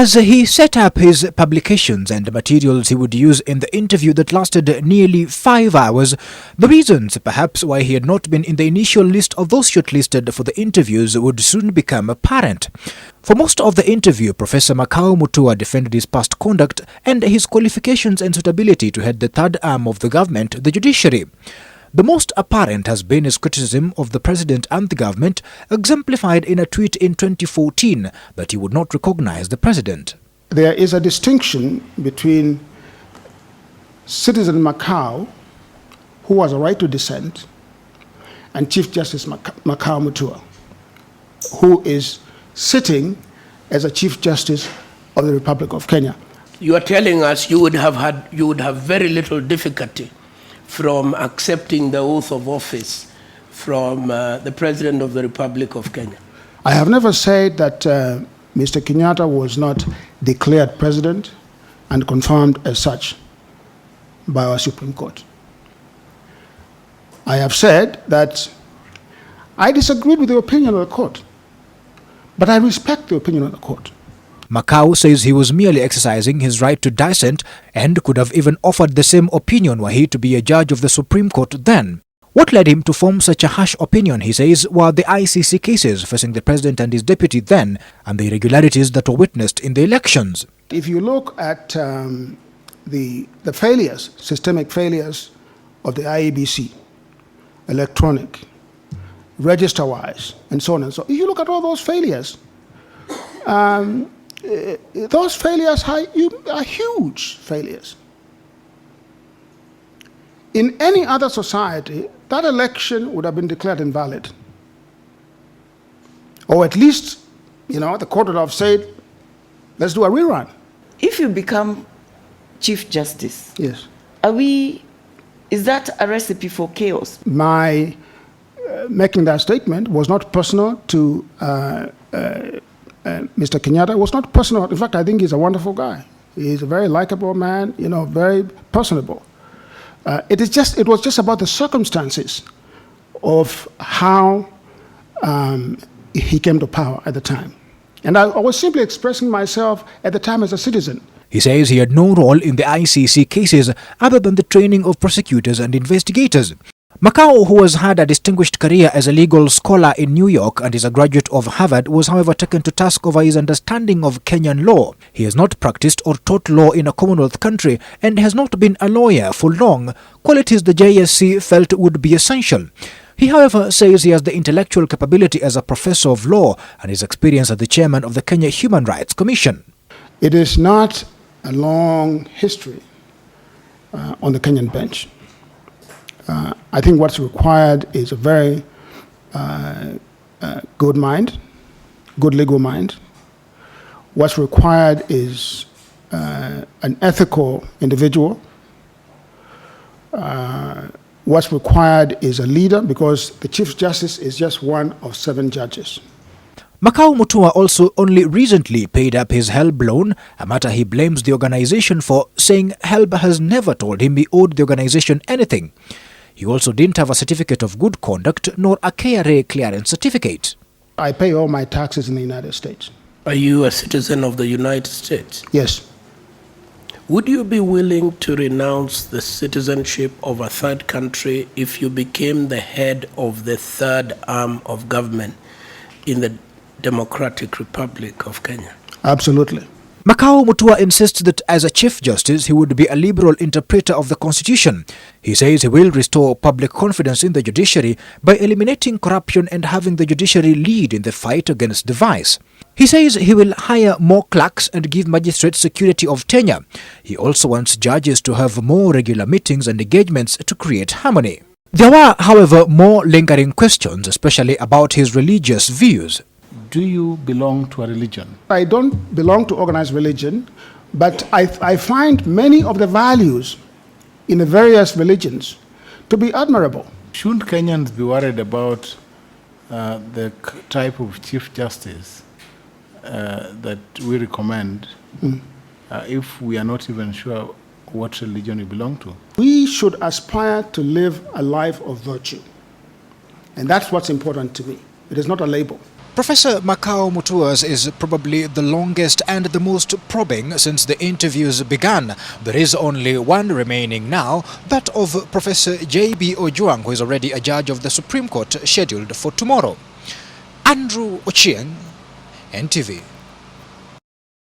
As he set up his publications and materials he would use in the interview that lasted nearly 5 hours, the reasons perhaps why he had not been in the initial list of those shortlisted for the interviews would soon become apparent. For most of the interview, Professor Makau Mutua defended his past conduct and his qualifications and suitability to head the third arm of the government, the judiciary. The most apparent has been his criticism of the president and the government, exemplified in a tweet in 2014 that he would not recognize the president. There is a distinction between Citizen Makau, who has a right to dissent, and Chief Justice Makau Mutua, who is sitting as a Chief Justice of the Republic of Kenya. You are telling us you would have very little difficulty from accepting the oath of office from the President of the Republic of Kenya? I have never said that Mr. Kenyatta was not declared president and confirmed as such by our Supreme Court. I have said that I disagreed with the opinion of the court, but I respect the opinion of the court. Makau says he was merely exercising his right to dissent and could have even offered the same opinion were he to be a judge of the Supreme Court then. What led him to form such a harsh opinion, he says, were the ICC cases facing the president and his deputy then and the irregularities that were witnessed in the elections. If you look at the failures, systemic failures of the IEBC, electronic, register-wise, and so on and so on, if you look at all those failures, those failures are huge failures. In any other society, that election would have been declared invalid. Or at least, the court would have said, let's do a rerun. If you become Chief Justice, yes, is that a recipe for chaos? My making that statement was not personal to Mr. Kenyatta. It was not personal. In fact, I think he's a wonderful guy. He's a very likable man, very personable. It was just about the circumstances of how he came to power at the time. And I was simply expressing myself at the time as a citizen. He says he had no role in the ICC cases other than the training of prosecutors and investigators. Makau, who has had a distinguished career as a legal scholar in New York and is a graduate of Harvard, was however taken to task over his understanding of Kenyan law. He has not practiced or taught law in a Commonwealth country and has not been a lawyer for long, qualities the JSC felt would be essential. He, however, says he has the intellectual capability as a professor of law and his experience as the chairman of the Kenya Human Rights Commission. It is not a long history on the Kenyan bench. I think what's required is a very good mind, good legal mind. What's required is an ethical individual. What's required is a leader, because the Chief Justice is just one of 7 judges. Makau Mutua also only recently paid up his HELB loan, a matter he blames the organization for, saying HELB has never told him he owed the organization anything. He also didn't have a certificate of good conduct nor a KRA clearance certificate. I pay all my taxes in the United States. Are you a citizen of the United States? Yes. Would you be willing to renounce the citizenship of a third country if you became the head of the third arm of government in the Democratic Republic of Kenya? Absolutely. Makau Mutua insists that as a Chief Justice, he would be a liberal interpreter of the Constitution. He says he will restore public confidence in the judiciary by eliminating corruption and having the judiciary lead in the fight against the vice. He says he will hire more clerks and give magistrates security of tenure. He also wants judges to have more regular meetings and engagements to create harmony. There were, however, more lingering questions, especially about his religious views. Do you belong to a religion? I don't belong to organized religion, but I find many of the values in the various religions to be admirable. Shouldn't Kenyans be worried about the type of Chief Justice that we recommend if we are not even sure what religion we belong to? We should aspire to live a life of virtue. And that's what's important to me. It is not a label. Professor Makau Mutua's is probably the longest and the most probing since the interviews began. There is only one remaining now, that of Professor J.B. Ojuang, who is already a judge of the Supreme Court, scheduled for tomorrow. Andrew Ochieng, NTV.